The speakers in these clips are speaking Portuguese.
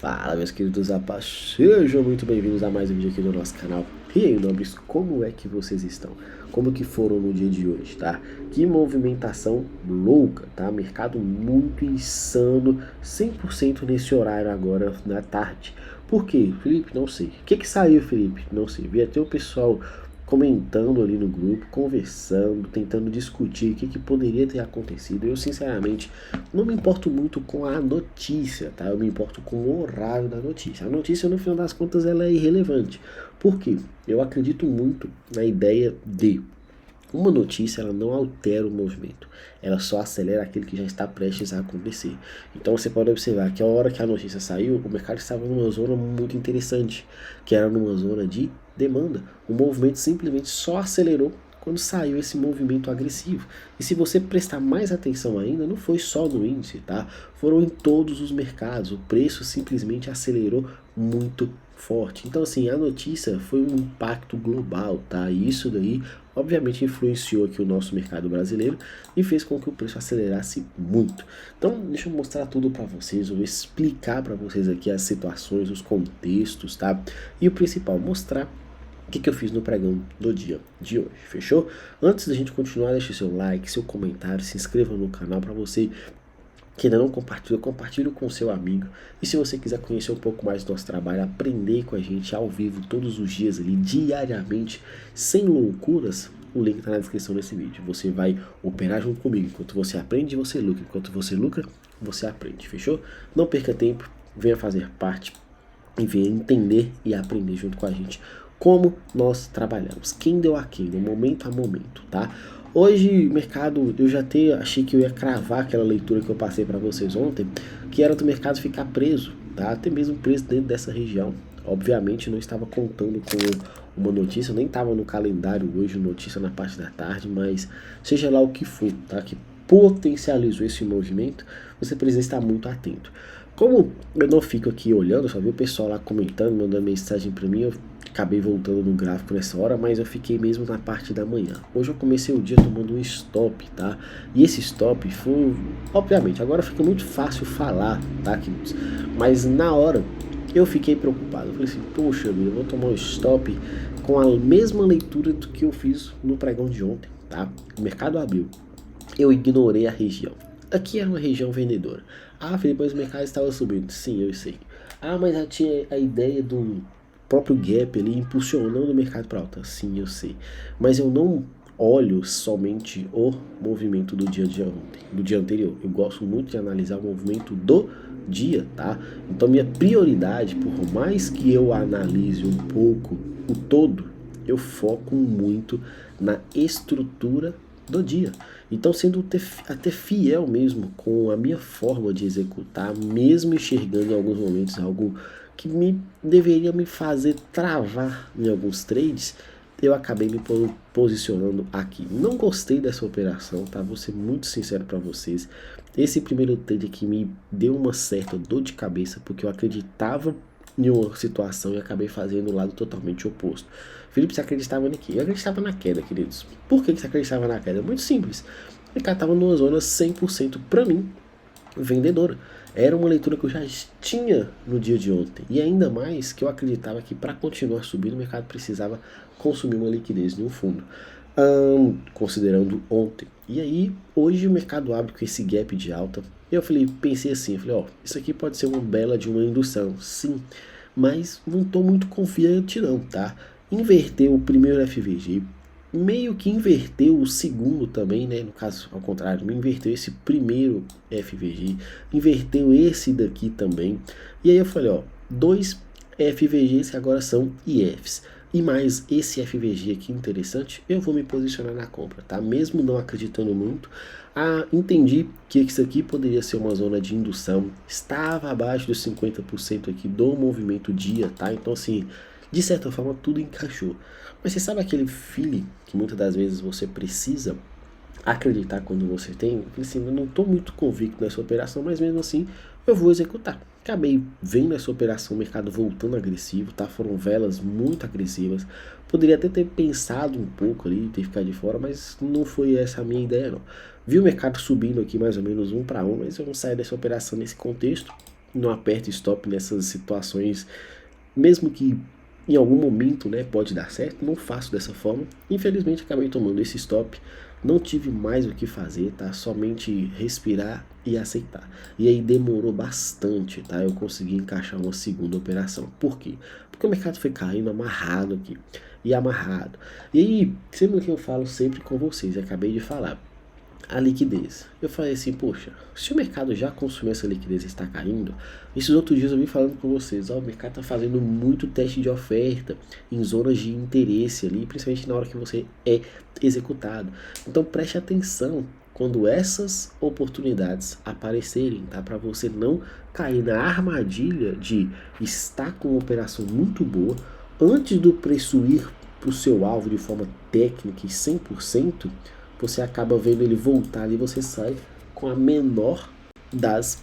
Fala, meus queridos rapazes, sejam muito bem-vindos a mais um vídeo aqui do nosso canal. E aí, nobres, como é que vocês estão? Como que foram no dia de hoje, tá? Que movimentação louca, tá? Mercado muito insano, 100% nesse horário agora na tarde. Por quê, Felipe? Não sei. O que que saiu, Felipe? Não sei. Vi até o pessoal comentando ali no grupo, conversando, tentando discutir o que poderia ter acontecido. Eu, sinceramente, não me importo muito com a notícia, tá? Eu me importo com o horário da notícia. A notícia, no final das contas, ela é irrelevante. Por quê? Eu acredito muito na ideia de uma notícia, ela não altera o movimento, ela só acelera aquilo que já está prestes a acontecer. Então você pode observar que a hora que a notícia saiu, o mercado estava numa zona muito interessante, que era numa zona de demanda. O movimento simplesmente só acelerou quando saiu esse movimento agressivo. E se você prestar mais atenção ainda, não foi só no índice, tá? Foram em todos os mercados. O preço simplesmente acelerou muito forte. Então, assim, a notícia foi um impacto global, tá? E isso daí, obviamente, influenciou aqui o nosso mercado brasileiro e fez com que o preço acelerasse muito. Então, deixa eu mostrar tudo para vocês, eu vou explicar para vocês aqui as situações, os contextos, tá? E o principal, mostrar o que eu fiz no pregão do dia de hoje, fechou? Antes da gente continuar, deixe seu like, seu comentário, se inscreva no canal para você que ainda não compartilha, compartilhe com seu amigo. E se você quiser conhecer um pouco mais do nosso trabalho, aprender com a gente ao vivo todos os dias ali, diariamente, sem loucuras, o link está na descrição desse vídeo. Você vai operar junto comigo. Enquanto você aprende, você lucra. Enquanto você lucra, você aprende, fechou? Não perca tempo, venha fazer parte e venha entender e aprender junto com a gente como nós trabalhamos, quem deu a quem, no momento a momento, tá? Hoje, mercado, eu já até achei que eu ia cravar aquela leitura que eu passei para vocês ontem, que era do mercado ficar preso, tá? Até mesmo preso dentro dessa região. Obviamente não estava contando com uma notícia, nem estava no calendário hoje, notícia na parte da tarde, mas seja lá o que for, tá? Que potencializou esse movimento, você precisa estar muito atento. Como eu não fico aqui olhando, só vi o pessoal lá comentando, mandando mensagem para mim, eu acabei voltando no gráfico nessa hora, mas eu fiquei mesmo na parte da manhã. Hoje eu comecei o dia tomando um stop, tá? E esse stop foi, obviamente, agora fica muito fácil falar, tá, queridos? Mas na hora eu fiquei preocupado. Eu falei assim, poxa vida, eu vou tomar um stop com a mesma leitura do que eu fiz no pregão de ontem, tá? O mercado abriu. Eu ignorei a região. Aqui era uma região vendedora. Ah, Felipe, mas o mercado estava subindo. Sim, eu sei. Ah, mas já tinha a ideia do próprio gap ali impulsionando o mercado para alta. Sim, eu sei. Mas eu não olho somente o movimento do dia de ontem, do dia anterior. Eu gosto muito de analisar o movimento do dia, tá? Então minha prioridade, por mais que eu analise um pouco o todo, eu foco muito na estrutura do dia. Então, sendo até fiel mesmo com a minha forma de executar, mesmo enxergando em alguns momentos algo que deveria me fazer travar em alguns trades, eu acabei me posicionando aqui. Não gostei dessa operação, tá? Vou ser muito sincero para vocês. Esse primeiro trade aqui me deu uma certa dor de cabeça, porque eu acreditava em uma situação e acabei fazendo o lado totalmente oposto. Felipe, você acreditava aqui? Eu acreditava na queda, queridos. Por que você acreditava na queda? Muito simples. O mercado estava numa zona 100% para mim vendedora. Era uma leitura que eu já tinha no dia de ontem. E ainda mais que eu acreditava que para continuar subindo o mercado precisava consumir uma liquidez de um fundo. Considerando ontem. E aí, hoje o mercado abre com esse gap de alta. Eu pensei assim, ó, isso aqui pode ser uma bela de uma indução, sim, mas não tô muito confiante não, tá? Inverteu o primeiro FVG, meio que inverteu o segundo também, né? No caso, ao contrário, inverteu esse primeiro FVG, inverteu esse daqui também. E aí eu falei, ó, dois FVGs que agora são IFs. E mais esse FVG aqui interessante, eu vou me posicionar na compra, tá? Mesmo não acreditando muito, entendi que isso aqui poderia ser uma zona de indução, estava abaixo dos 50% aqui do movimento dia, tá? Então assim, de certa forma tudo encaixou. Mas você sabe aquele feeling que muitas das vezes você precisa acreditar quando você tem? Eu falei assim, eu não estou muito convicto nessa operação, mas mesmo assim eu vou executar. Acabei vendo essa operação, o mercado voltando agressivo, tá? Foram velas muito agressivas. Poderia até ter pensado um pouco ali, ter ficado de fora, mas não foi essa a minha ideia não. Vi o mercado subindo aqui mais ou menos 1 para 1, mas eu não saio dessa operação nesse contexto. não aperto stop nessas situações, mesmo que em algum momento, né, pode dar certo, não faço dessa forma. Infelizmente acabei tomando esse stop, não tive mais o que fazer, tá? Somente respirar e aceitar. E aí demorou bastante, tá? Eu consegui encaixar uma segunda operação. Por quê? Porque o mercado foi caindo amarrado aqui, e amarrado. E aí, sempre que eu falo sempre com vocês, eu acabei de falar, a liquidez. Eu falei assim, poxa, se o mercado já consumiu essa liquidez e está caindo, esses outros dias eu vim falando com vocês, ó, o mercado está fazendo muito teste de oferta em zonas de interesse ali, principalmente na hora que você é executado. Então preste atenção quando essas oportunidades aparecerem, tá? Para você não cair na armadilha de estar com uma operação muito boa antes do preço ir para o seu alvo de forma técnica e 100%, você acaba vendo ele voltar e você sai com a menor das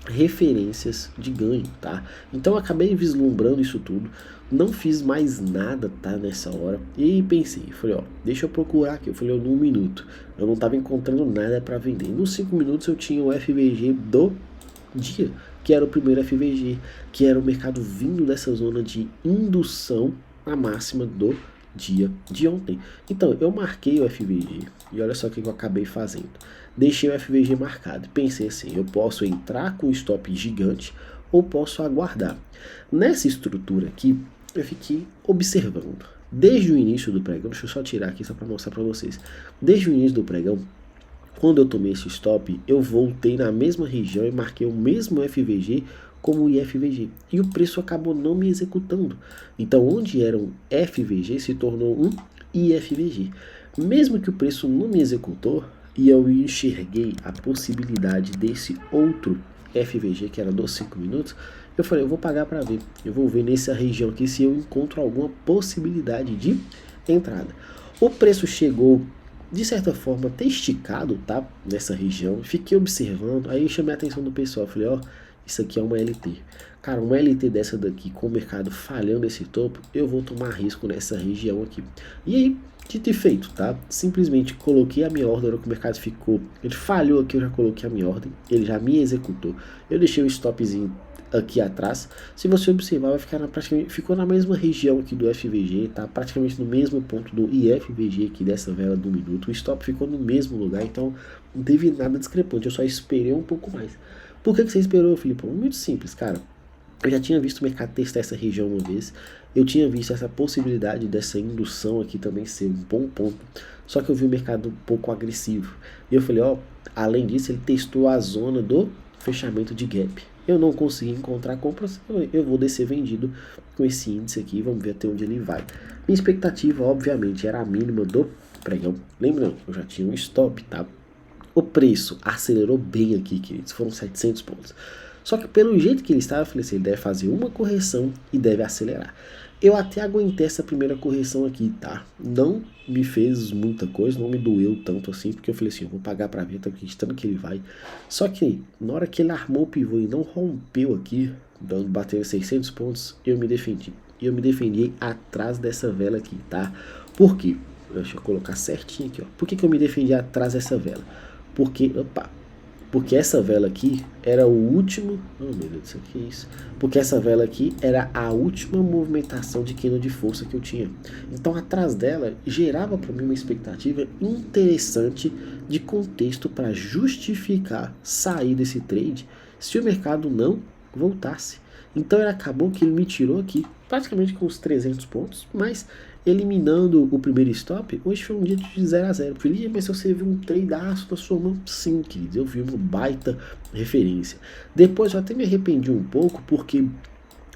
referências de ganho, tá? Então eu acabei vislumbrando isso tudo, não fiz mais nada, tá, nessa hora, e pensei, falei, ó, deixa eu procurar aqui, eu falei, ó, num minuto, eu não tava encontrando nada para vender, nos 5 minutos eu tinha o FVG do dia, que era o primeiro FVG, que era o mercado vindo dessa zona de indução à máxima do dia de ontem. Então, eu marquei o FVG e olha só o que eu acabei fazendo. Deixei o FVG marcado. Pensei assim, eu posso entrar com um stop gigante ou posso aguardar. Nessa estrutura aqui, eu fiquei observando. Desde o início do pregão, deixa eu só tirar aqui só para mostrar para vocês. Desde o início do pregão, quando eu tomei esse stop, eu voltei na mesma região e marquei o mesmo FVG como o IFVG. E o preço acabou não me executando. Então, onde era um FVG, se tornou um IFVG. Mesmo que o preço não me executou, e eu enxerguei a possibilidade desse outro FVG, que era dos 5 minutos, eu falei, eu vou pagar para ver. Eu vou ver nessa região aqui se eu encontro alguma possibilidade de entrada. O preço chegou, de certa forma, até esticado, tá? Nessa região. Fiquei observando, aí eu chamei a atenção do pessoal. Falei, ó, isso aqui é uma LT. Cara, uma LT dessa daqui, com o mercado falhando esse topo, eu vou tomar risco nessa região aqui. E aí, dito e feito, tá? Simplesmente coloquei a minha ordem, que o mercado ficou, ele falhou aqui, eu já coloquei a minha ordem, ele já me executou. Eu deixei o stopzinho aqui atrás. Se você observar, vai ficar praticamente, ficou na mesma região aqui do FVG, tá? Praticamente no mesmo ponto do IFVG aqui dessa vela do minuto. O stop ficou no mesmo lugar, então não teve nada discrepante, eu só esperei um pouco mais. Por que você esperou, Felipe? Muito simples, cara. Eu já tinha visto o mercado testar essa região uma vez. Eu tinha visto essa possibilidade dessa indução aqui também ser um bom ponto. Só que eu vi o mercado um pouco agressivo. E eu falei, ó, além disso, ele testou a zona do fechamento de gap. Eu não consegui encontrar compras, eu vou descer vendido com esse índice aqui. Vamos ver até onde ele vai. Minha expectativa, obviamente, era a mínima do pregão. Lembrando, eu já tinha um stop, tá? O preço acelerou bem aqui, queridos, foram 700 pontos. Só que pelo jeito que ele estava, eu falei assim, ele deve fazer uma correção e deve acelerar. Eu até aguentei essa primeira correção aqui, tá? Não me fez muita coisa, não me doeu tanto assim, porque eu falei assim, eu vou pagar para ver, tô acreditando que ele vai. Só que na hora que ele armou o pivô e não rompeu aqui, batendo 600 pontos, eu me defendi. E eu me defendi atrás dessa vela aqui, tá? Por quê? Deixa eu colocar certinho aqui, ó. Por que eu me defendi atrás dessa vela? Porque essa vela aqui era o último, oh meu Deus, isso aqui é isso. Porque essa vela aqui era a última movimentação de candle de força que eu tinha. Então atrás dela gerava para mim uma expectativa interessante de contexto para justificar sair desse trade se o mercado não voltasse. Então ele acabou que ele me tirou aqui praticamente com os 300 pontos, mas eliminando o primeiro stop. Hoje foi um dia de 0 a 0. Felipe, mas você viu um tradeaço na sua mão? Sim, queridos, eu vi uma baita referência. Depois eu até me arrependi um pouco, porque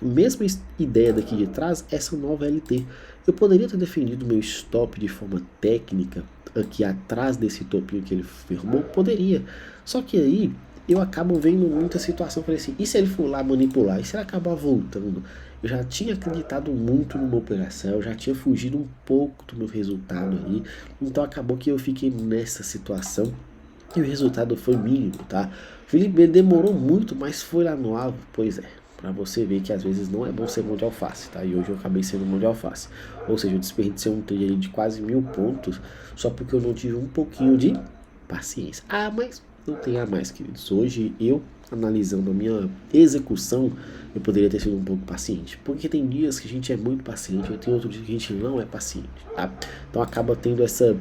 mesma ideia daqui de trás, essa nova LT. Eu poderia ter defendido meu stop de forma técnica aqui atrás desse topinho que ele firmou? Poderia. Só que aí eu acabo vendo muita situação, falei assim, e se ele for lá manipular? E se ele acabar voltando? Eu já tinha acreditado muito numa operação, eu já tinha fugido um pouco do meu resultado aí, então acabou que eu fiquei nessa situação e o resultado foi mínimo, tá? Felipe demorou muito, mas foi lá no alvo, pois é, pra você ver que às vezes não é bom ser mão de alface, tá? E hoje eu acabei sendo mão de alface, ou seja, eu desperdicei um trade de quase 1000 pontos só porque eu não tive um pouquinho de paciência. Ah, mas não tem a mais, queridos. Hoje eu, analisando a minha execução, eu poderia ter sido um pouco paciente, porque tem dias que a gente é muito paciente e tem outros dias que a gente não é paciente, tá? Então acaba tendo essa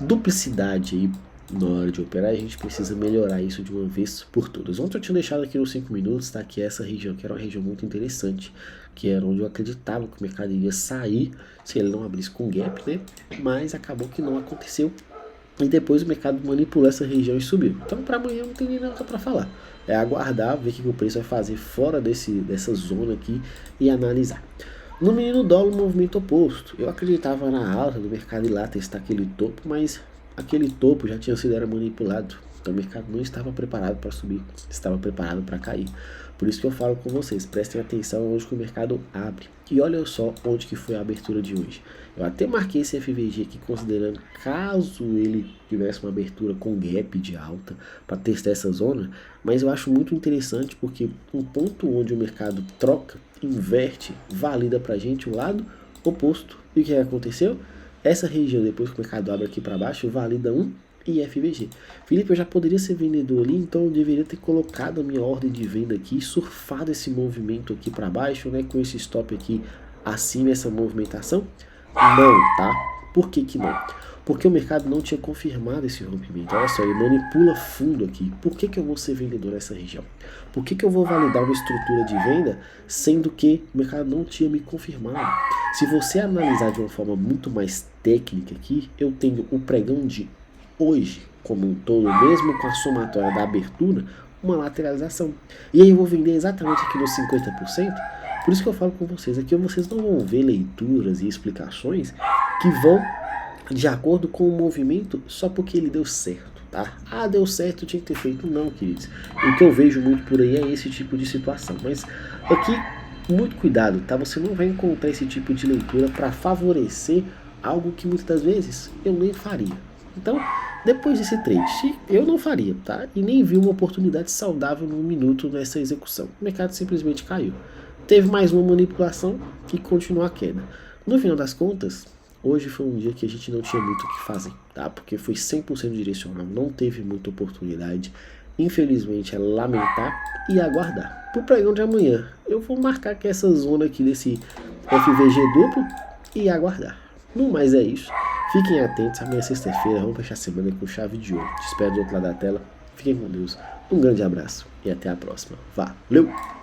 duplicidade aí na hora de operar, a gente precisa melhorar isso de uma vez por todas. Ontem eu tinha deixado aqui nos 5 minutos, tá? Que essa região, que era uma região muito interessante, que era onde eu acreditava que o mercado iria sair se ele não abrisse com gap, né? Mas acabou que não aconteceu. E depois o mercado manipulou essa região e subiu. Então para amanhã não tem nem nada para falar. É aguardar, ver o que o preço vai fazer fora dessa zona aqui e analisar. No menino dólar, o movimento oposto. Eu acreditava na alta do mercado ir lá testar aquele topo, mas aquele topo já tinha sido manipulado. Então o mercado não estava preparado para subir, estava preparado para cair. Por isso que eu falo com vocês, prestem atenção onde que o mercado abre. E olha só onde que foi a abertura de hoje. Eu até marquei esse FVG aqui considerando caso ele tivesse uma abertura com gap de alta para testar essa zona, mas eu acho muito interessante porque um ponto onde o mercado troca, inverte, valida para a gente o lado oposto. E o que aconteceu? Essa região, depois que o mercado abre aqui para baixo, valida um IFVG. Felipe, eu já poderia ser vendedor ali, então eu deveria ter colocado a minha ordem de venda aqui, surfado esse movimento aqui para baixo, né, com esse stop aqui acima, essa movimentação? Não, tá? Por que que não? Porque o mercado não tinha confirmado esse rompimento. Olha só, ele manipula fundo aqui. Por que que eu vou ser vendedor nessa região? Por que que eu vou validar uma estrutura de venda, sendo que o mercado não tinha me confirmado? Se você analisar de uma forma muito mais técnica aqui, eu tenho o pregão de hoje, como um todo, mesmo com a somatória da abertura, uma lateralização. E aí eu vou vender exatamente aqui nos 50%. Por isso que eu falo com vocês, aqui vocês não vão ver leituras e explicações que vão de acordo com o movimento só porque ele deu certo, tá? Ah, deu certo, tinha que ter feito. Não, queridos. O que eu vejo muito por aí é esse tipo de situação. Mas aqui, muito cuidado, tá? Você não vai encontrar esse tipo de leitura para favorecer algo que muitas das vezes eu nem faria. Então, depois desse trade, eu não faria, tá? E nem vi uma oportunidade saudável num minuto nessa execução. O mercado simplesmente caiu. Teve mais uma manipulação e continuou a queda. No final das contas, hoje foi um dia que a gente não tinha muito o que fazer, tá? Porque foi 100% direcional, não teve muita oportunidade. Infelizmente é lamentar e aguardar. Pro pregão de amanhã, eu vou marcar aqui essa zona aqui desse FVG duplo e aguardar. No mais é isso. Fiquem atentos, amanhã é sexta-feira, vamos fechar a semana com chave de ouro. Te espero do outro lado da tela. Fiquem com Deus. Um grande abraço e até a próxima. Valeu!